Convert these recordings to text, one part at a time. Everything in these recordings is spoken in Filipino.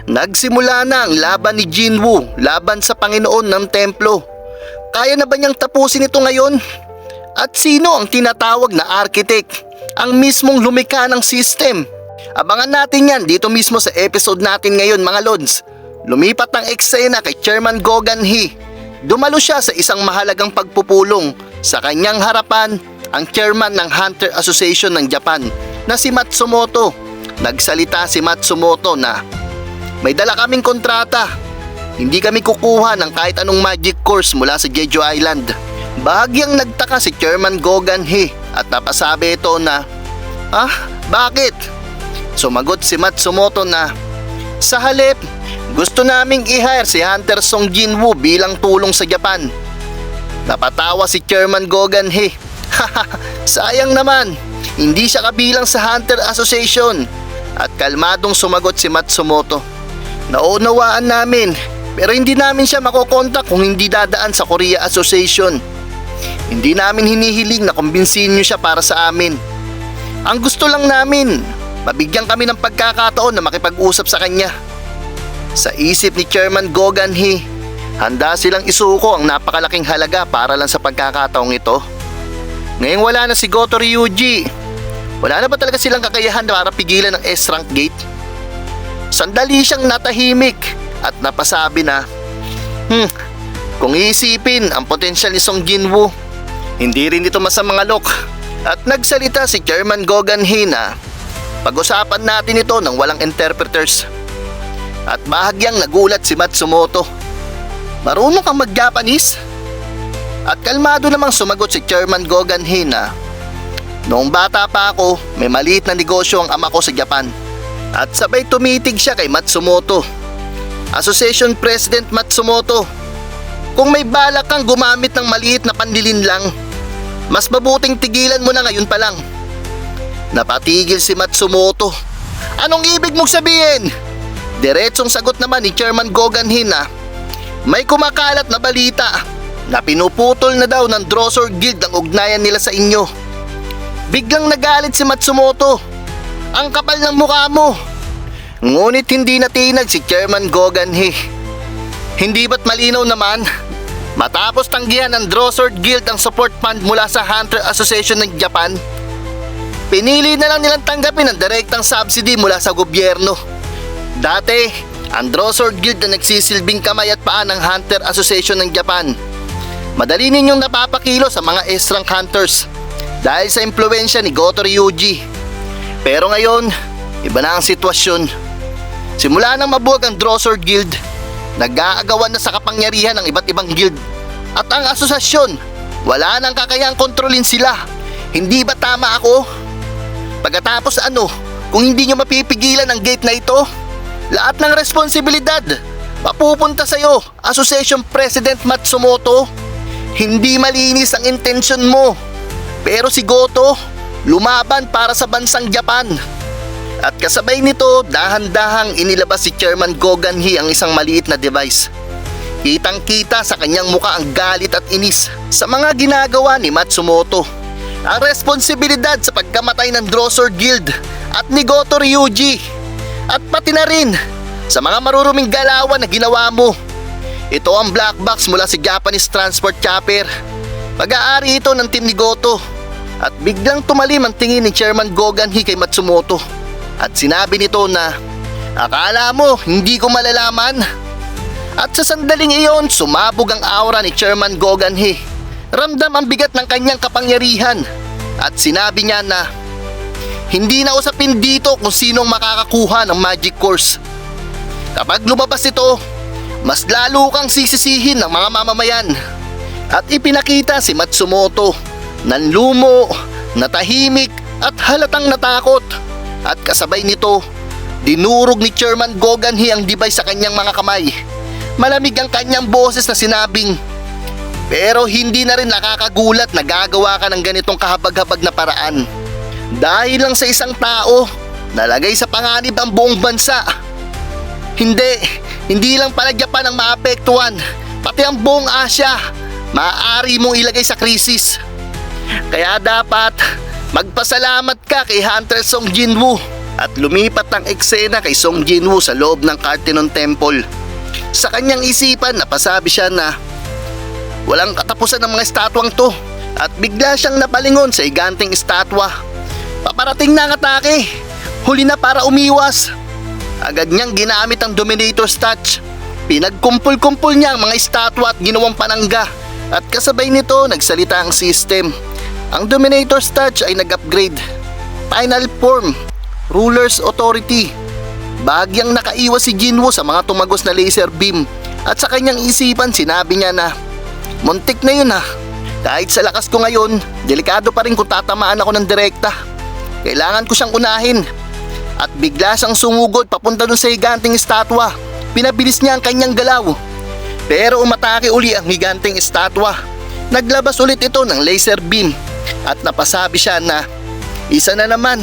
Nagsimula na ang laban ni Jinwoo laban sa Panginoon ng Templo. Kaya na ba niyang tapusin ito ngayon? At sino ang tinatawag na architect? Ang mismong lumikha ng system. Abangan natin yan dito mismo sa episode natin ngayon mga Lods. Lumipat ang eksena kay Chairman Gogan Hee. Dumalo siya sa isang mahalagang pagpupulong. Sa kanyang harapan, ang chairman ng Hunter Association ng Japan na si Matsumoto. Nagsalita si Matsumoto na, "May dala kaming kontrata. Hindi kami kukuha ng kahit anong magic course mula sa Jeju Island." Bahagyang nagtaka si Chairman Gogan Hee at napasabi ito na, Bakit?" Sumagot si Matsumoto na, "Sa halip, gusto naming i-hire si Hunter Song Jinwoo bilang tulong sa Japan." Napatawa si Chairman Gogan Hee. Sayang naman, hindi siya kabilang sa Hunter Association. At kalmadong sumagot si Matsumoto, "Naunawaan namin, pero hindi namin siya makokontak kung hindi dadaan sa Korea Association. Hindi namin hinihiling na kumbinsihin niyo siya para sa amin. Ang gusto lang namin, mabigyan kami ng pagkakataon na makipag-usap sa kanya." Sa isip ni Chairman Gogan Hee, handa silang isuko ang napakalaking halaga para lang sa pagkakataong ito. Ngayong wala na si Goto Ryuji, wala na ba talaga silang kakayahan para pigilan ang S-Rank Gate? Sandali siyang natahimik at napasabi na, Kung iisipin ang potensyal ni Song Jinwoo, hindi rin ito masamang alok." At nagsalita si Chairman Gogan Hee na, "Pag-usapan natin ito ng walang interpreters." At bahagyang nagulat si Matsumoto. "Marunong kang mag-Japanese?" At kalmado namang sumagot si Chairman Gogan Hee na, "Noong bata pa ako, may maliit na negosyo ang ama ko sa Japan." At sabay tumitig siya kay Matsumoto. "Association President Matsumoto, kung may balak kang gumamit ng maliit na panlilin lang, mas mabuting tigilan mo na ngayon pa lang." Napatigil si Matsumoto. "Anong ibig mong sabihin?" Diretsong sagot naman ni Chairman Gogan Hee na, "May kumakalat na balita na pinuputol na daw ng Drossor Guild ang ugnayan nila sa inyo." Biglang nagalit si Matsumoto. "Ang kapal ng mukha mo!" Ngunit hindi natinag si Chairman Gogan Hee. Hindi ba't malinaw naman? Matapos tanggihan ng Drossor Guild ang support fund mula sa Hunter Association ng Japan, pinili na lang nilang tanggapin ang direktang subsidy mula sa gobyerno. Dati, ang Drossor Guild na nagsisilbing kamay at paa ng Hunter Association ng Japan. Madali ninyong napapakilo sa mga S-Rank Hunters dahil sa impluwensya ni Goto Ryuji. Pero ngayon, iba na ang sitwasyon. Simula nang mabuwag ang Drossor Guild, nag-aagawan na sa kapangyarihan ng iba't ibang guild. At ang asosasyon, wala nang kakayang kontrolin sila. Hindi ba tama ako? Pagkatapos kung hindi nyo mapipigilan ang gate na ito, lahat ng responsibilidad mapupunta sa'yo, Association President Matsumoto. Hindi malinis ang intensyon mo. Pero si Goto, lumaban para sa bansang Japan. At kasabay nito, dahan-dahang inilabas si Chairman Gogan Hee ang isang maliit na device. Kitang-kita sa kanyang muka ang galit at inis sa mga ginagawa ni Matsumoto. Ang responsibilidad sa pagkamatay ng Drossor Guild at ni Goto Ryuji. At pati na rin sa mga maruruming galawan na ginawa mo. Ito ang black box mula sa Japanese Transport Chopper. Pag-aari ito ng team ni Goto. At biglang tumalim ang tingin ni Chairman Gogan Hee kay Matsumoto. At sinabi nito na, "Akala mo hindi ko malalaman?" At sa sandaling iyon, sumabog ang aura ni Chairman Gogan Hee. Ramdam ang bigat ng kanyang kapangyarihan. At sinabi niya na, "Hindi na usapin dito kung sinong makakakuha ng magic course. Kapag lumabas ito, mas lalo kang sisisihin ng mga mamamayan." At ipinakita si Matsumoto, nanlumo, natahimik at halatang natakot. At kasabay nito, dinurog ni Chairman Gogan Hee ang device sa kanyang mga kamay. Malamig ang kanyang boses na sinabing, "Pero hindi na rin nakakagulat na gagawa ka ng ganitong kahabag-habag na paraan. Dahil lang sa isang tao, nalagay sa panganib ang buong bansa. Hindi lang pala Japan ang maapektuhan, pati ang buong Asya, maaari mong ilagay sa krisis. Kaya dapat magpasalamat ka kay Hunter Song Jinwoo at lumipat ang eksena kay Song Jinwoo sa loob ng Parthenon Temple. Sa kanyang isipan napasabi siya na walang katapusan ng mga estatwang to at bigla siyang napalingon sa higanting estatwa. Paparating na ang atake, huli na para umiwas. Agad niyang ginamit ang Dominator's Touch. Pinagkumpul-kumpul niya ang mga estatwa at ginawang panangga at kasabay nito nagsalita ang system. Ang Dominator's Touch ay nag-upgrade. Final Form, Ruler's Authority. Bahagyang nakaiwas si Jinwoo sa mga tumagos na laser beam at sa kanyang isipan sinabi niya na muntik na yun ha. Kahit sa lakas ko ngayon, delikado pa rin kung tatamaan ako ng direkta. Kailangan ko siyang unahin. At bigla siyang sumugod papunta dun sa higanting estatwa. Pinabilis niya ang kanyang galaw. Pero umatake uli ang higanting estatwa. Naglabas ulit ito ng laser beam. At napasabi siya na isa na naman.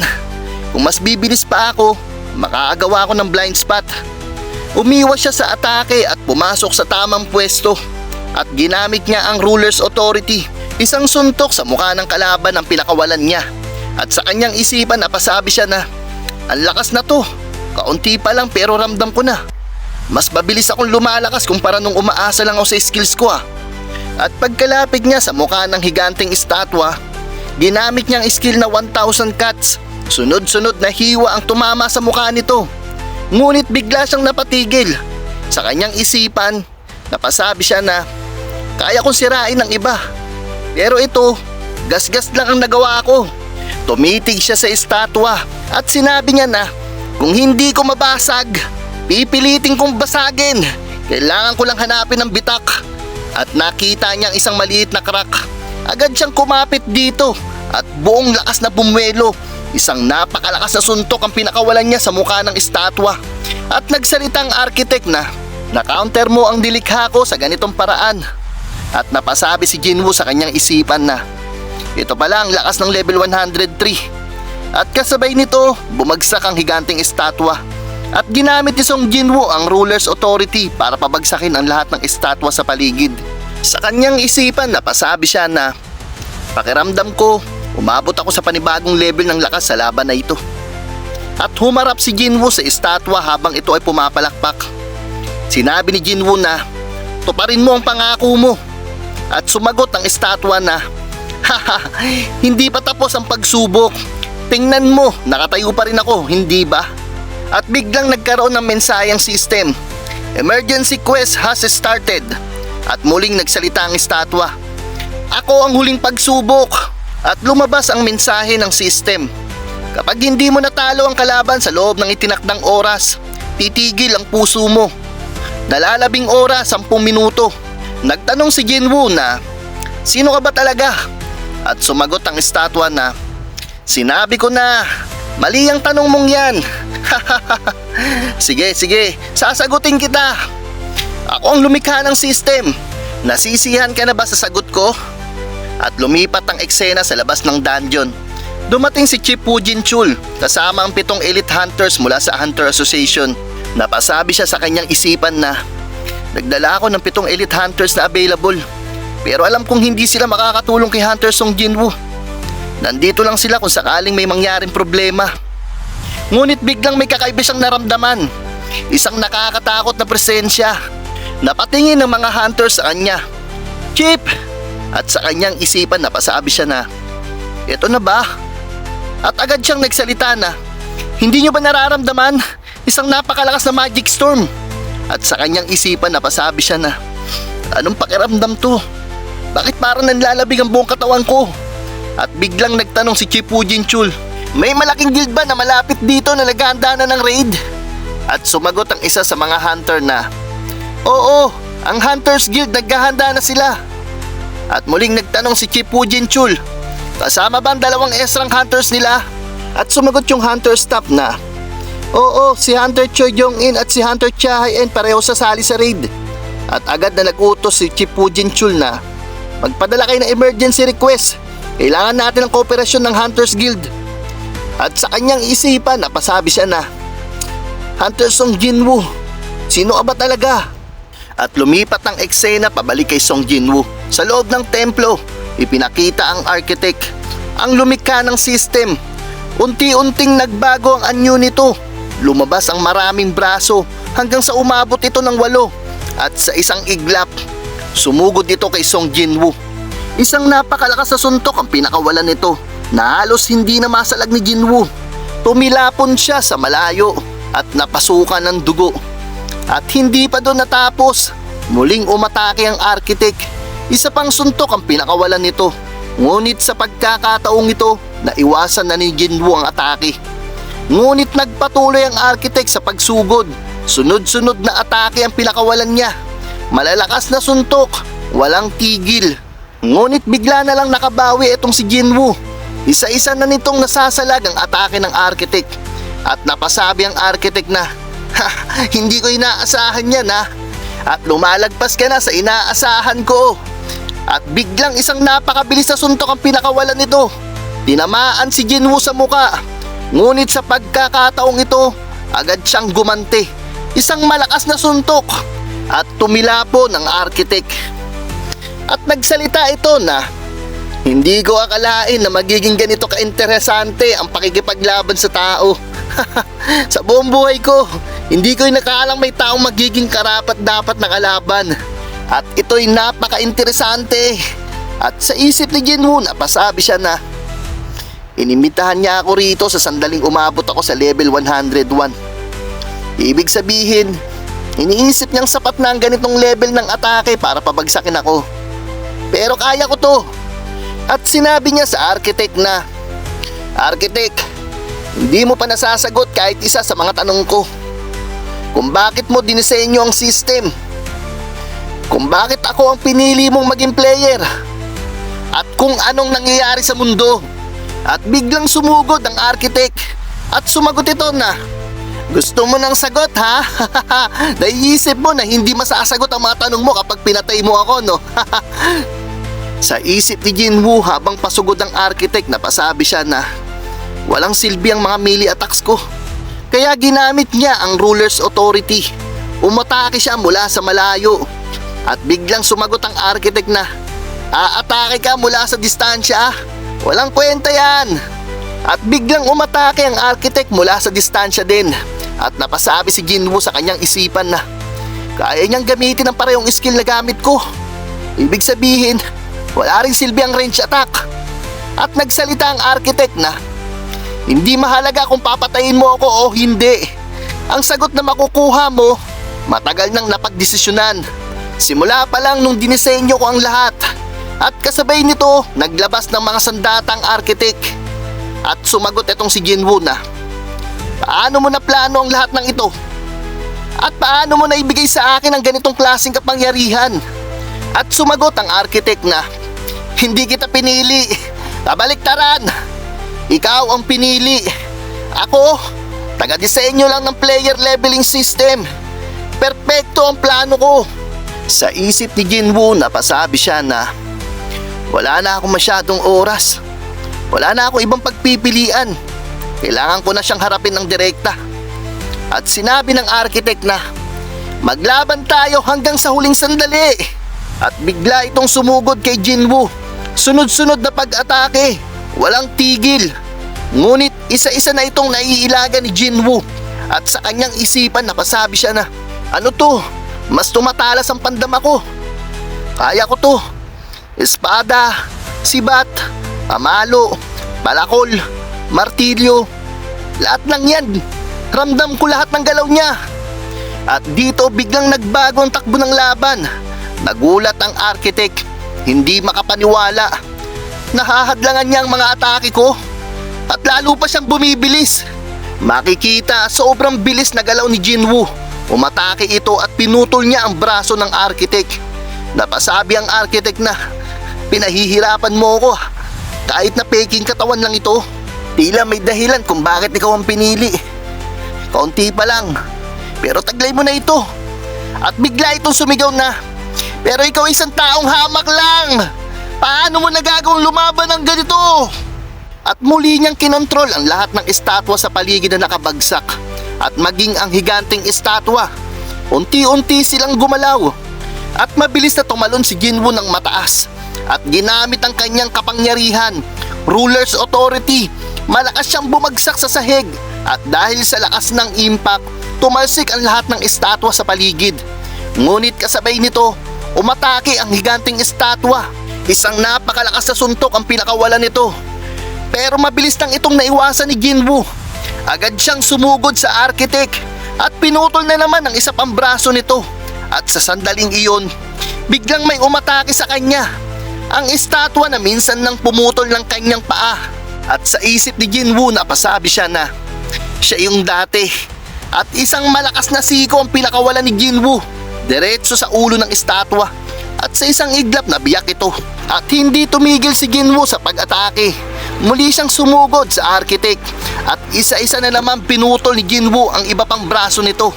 Kung mas bibilis pa ako, makaagawa ko ng blind spot. Umiwas siya sa atake at pumasok sa tamang pwesto. At ginamit niya ang Ruler's Authority. Isang suntok sa mukha ng kalaban ang pinakawalan niya. At sa kanyang isipan napasabi siya na ang lakas na to, kaunti pa lang pero ramdam ko na. Mas mabilis akong lumalakas kumpara nung umaasa lang ako sa skills ko ah. At pagkalapit niya sa mukha ng higanting estatwa, ginamit niya ang skill na 1000 cuts. Sunod-sunod na hiwa ang tumama sa mukha nito. Ngunit bigla siyang napatigil. Sa kanyang isipan, napasabi siya na kaya kong sirain ng iba. Pero ito, gasgas lang ang nagawa ko. Tumitig siya sa estatwa at sinabi niya na kung hindi ko mabasag, pipilitin kong basagin. Kailangan ko lang hanapin ang bitak. At nakita niyang isang maliit na crack. Agad siyang kumapit dito at buong lakas na bumuelo. Isang napakalakas na suntok ang pinakawalan niya sa mukha ng estatwa. At nagsalitang architect na na-counter mo ang dilikha ko sa ganitong paraan. At napasabi si Jinwoo sa kanyang isipan na ito pala ang lakas ng level 103. At kasabay nito, bumagsak ang higanting estatwa. At ginamit ni Song Jinwoo ang Ruler's Authority para pabagsakin ang lahat ng estatwa sa paligid. Sa kanyang isipan napasabi siya na pakiramdam ko, umabot ako sa panibagong level ng lakas sa laban na ito. At humarap si Jinwoo sa estatwa habang ito ay pumapalakpak. Sinabi ni Jinwoo na tuparin mo ang pangako mo. At sumagot ang estatwa na haha, hindi pa tapos ang pagsubok. Tingnan mo, nakatayo pa rin ako, hindi ba? At biglang nagkaroon ng mensaheng system. Emergency quest has started. At muling nagsalita ang estatwa. Ako ang huling pagsubok. At lumabas ang mensahe ng system. Kapag hindi mo natalo ang kalaban sa loob ng itinakdang oras, titigil ang puso mo. Nalalabing oras, 10 minuto. Nagtanong si Jinwoo na sino ka ba talaga? At sumagot ang estatwa na sinabi ko na, mali ang tanong mong yan. Sige, sasagutin kita. Ako ang lumikha ng system. Nasisihan ka na ba sa sagot ko? At lumipat ang eksena sa labas ng dungeon. Dumating si Chief Woo Jin-chul kasama ang 7 elite hunters mula sa Hunter Association. Napasabi siya sa kanyang isipan na nagdala ako ng 7 elite hunters na available. Pero alam kong hindi sila makakatulong kay Hunter Song Jinwoo. Nandito lang sila kung sakaling may mangyaring problema. Ngunit biglang may kakaiba siyang naramdaman. Isang nakakatakot na presensya. Napatingin ng mga hunters sa kanya. Chief! At sa kanyang isipan napasabi siya na eto na ba? At agad siyang nagsalita na hindi niyo ba nararamdaman isang napakalakas na magic storm? At sa kanyang isipan napasabi siya na anong pakiramdam to? Bakit parang nanlalabig ang buong katawan ko? At biglang nagtanong si Chief Woo Jin-chul, may malaking guild ba na malapit dito na naghahanda na ng raid? At sumagot ang isa sa mga hunter na oo, ang Hunters Guild naghahanda na sila. At muling nagtanong si Chief Woo Jin-chul, kasama ba ang 2 extrang hunters nila? At sumagot yung hunter staff na oo, si Hunter Choi Jong-in at si Hunter Cha Hai-en pareho sasali sa raid. At agad na nag-utos si Chief Woo Jin-chul na magpadala kayo ng emergency request. Kailangan natin ang kooperasyon ng Hunters Guild. At sa kanyang isipan napasabi siya na Hunter Song Jinwoo, sino ka ba talaga? At lumipat ang eksena pabalik kay Song Jinwoo. Sa loob ng templo, ipinakita ang architect, ang lumikha ng system. Unti-unting nagbago ang anyo nito. Lumabas ang maraming braso hanggang sa umabot ito ng 8 at sa isang iglap, sumugod ito kay Song Jinwoo. Isang napakalakas na suntok ang pinakawalan nito na halos hindi na masalag ni Jinwoo. Tumilapon siya sa malayo at napasukan ng dugo. At hindi pa doon natapos, muling umatake ang architect. Isa pang suntok ang pinakawalan nito. Ngunit sa pagkakataong ito, naiwasan na ni Jinwoo ang atake. Ngunit nagpatuloy ang architect sa pagsugod. Sunod-sunod na atake ang pinakawalan niya. Malalakas na suntok, walang tigil. Ngunit bigla na lang nakabawi itong si Jinwoo. Isa-isa na nitong nasasalag ang atake ng architect. At napasabi ang architect na, hindi ko inaasahan yan ha. At lumalagpas ka na sa inaasahan ko. At biglang isang napakabilis na suntok ang pinakawalan nito. Tinamaan si Jinwoo sa muka. Ngunit sa pagkakataong ito, agad siyang gumanti. Isang malakas na suntok at tumilapon ang architect. At nagsalita ito na, hindi ko akalain na magiging ganito ka-interesante ang pakikipaglaban sa tao. Sa buong buhay ko, hindi ko inakaalang may taong magiging karapat-dapat na kalaban. At ito'y napaka-interesante. At sa isip ni Jinwoo, napasabi siya na, inimbitahan niya ako rito sa sandaling umabot ako sa level 101. Ibig sabihin, iniisip niyang sapat na ang ganitong level ng atake para pabagsakin ako. Pero kaya ko to. At sinabi niya sa architect na, Architect, hindi mo pa nasasagot kahit isa sa mga tanong ko. Kung bakit mo dinisenyo ang system? Kung bakit ako ang pinili mong maging player? At kung anong nangyayari sa mundo? At biglang sumugod ang architect at sumagot ito na, gusto mo ng sagot ha? Naiisip mo na hindi masasagot ang mga tanong mo kapag pinatay mo ako, no? Sa isip ni Jinwoo habang pasugod ang architect, napasabi siya na walang silbi ang mga melee attacks ko. Kaya ginamit niya ang ruler's authority. Umatake siya mula sa malayo. At biglang sumagot ang architect na, aatake ka mula sa distansya. Walang kwenta yan. At biglang umatake ang architect mula sa distansya din. At napasabi si Jinwoo sa kanyang isipan na, kaya niyang gamitin ang parehong skill na gamit ko. Ibig sabihin, wala rin silbi ang range attack. At nagsalita ang architect na, hindi mahalaga kung papatayin mo ako o hindi. Ang sagot na makukuha mo, matagal nang napagdesisyonan. Simula pa lang nung dinisenyo ko ang lahat. At kasabay nito, naglabas ng mga sandatang architect. At sumagot itong si Jinwoo na, paano mo na plano ang lahat ng ito? At paano mo na ibigay sa akin ang ganitong klaseng kapangyarihan? At sumagot ang architect na, hindi kita pinili. Kabaliktaran. Ikaw ang pinili. Ako, taga-disenyo lang ng player leveling system. Perpekto ang plano ko. Sa isip ni Jinwoo, napasabi siya na, wala na akong masyadong oras. Wala na akong ibang pagpipilian. Kailangan ko na siyang harapin ng direkta. At sinabi ng architect na, maglaban tayo hanggang sa huling sandali. At bigla itong sumugod kay Jinwoo. Sunod-sunod na pag-atake. Walang tigil. Ngunit isa-isa na itong naiilaga ni Jinwoo. At sa kanyang isipan, napasabi siya na, ano to? Mas tumatalas ang pandama ko. Kaya ko to. Espada, sibat, pamalo, balakol, martilyo. Lahat ng yan. Ramdam ko lahat ng galaw niya. At dito biglang nagbago ang takbo ng laban. Nagulat ang architect. Hindi makapaniwala. Nahahadlangan niya ang mga atake ko. At lalo pa siyang bumibilis. Makikita sobrang bilis na galaw ni Jinwoo. Umatake ito at pinutol niya ang braso ng architect. Napasabi ang architect na, pinahihirapan mo ko. Kahit na peking katawan lang ito. Tila may dahilan kung bakit ikaw ang pinili. Kaunti pa lang. Pero taglay mo na ito. At bigla itong sumigaw na, pero ikaw isang taong hamak lang. Paano mo nagagawang lumaban ng ganito? At muli niyang kinontrol ang lahat ng estatwa sa paligid na nakabagsak. At maging ang higanteng estatwa. Unti-unti silang gumalaw. At mabilis na tumalon si Jinwoo ng mataas. At ginamit ang kanyang kapangyarihan, ruler's authority, malakas siyang bumagsak sa sahig at dahil sa lakas ng impact, tumalsik ang lahat ng estatwa sa paligid. Ngunit kasabay nito, umatake ang higanting estatwa. Isang napakalakas na suntok ang pinakawalan nito. Pero mabilis nang itong naiwasan ni Jinwoo. Agad siyang sumugod sa architect at pinutol na naman ang isa pang braso nito. At sa sandaling iyon, biglang may umatake sa kanya. Ang estatwa na minsan nang pumutol ng kanyang paa. At sa isip ni Jinwoo napasabi siya na siya yung dati. At isang malakas na siko ang pinakawalan ni Jinwoo. Diretso sa ulo ng estatwa. At sa isang iglap na biyak ito. At hindi tumigil si Jinwoo sa pag-atake. Muli siyang sumugod sa architect. At isa-isa na naman pinutol ni Jinwoo ang iba pang braso nito.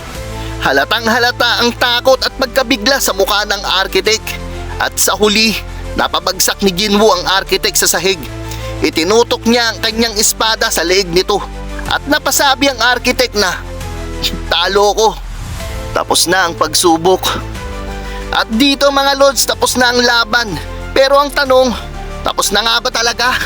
Halatang halata ang takot at pagkabigla sa mukha ng architect. At sa huli, napabagsak ni Jinwoo ang architect sa sahig. Itinutok niya ang kanyang espada sa leeg nito. At napasabi ang architect na, talo ko. Tapos na ang pagsubok. At dito mga lods, tapos na ang laban. Pero ang tanong, tapos na nga ba talaga?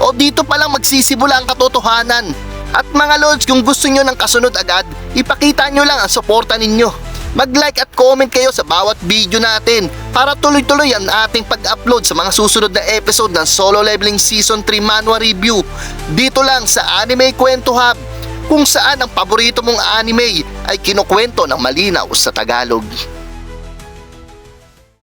O dito palang magsisimula ang katotohanan? At mga lods, kung gusto nyo ng kasunod agad, ipakita nyo lang ang suporta ninyo. Mag-like at comment kayo sa bawat video natin para tuloy-tuloy ang ating pag-upload sa mga susunod na episode ng Solo Leveling Season 3 Manhwa Review. Dito lang sa Anime Kwento Hub, kung saan ang paborito mong anime ay kinukwento ng malinaw sa Tagalog.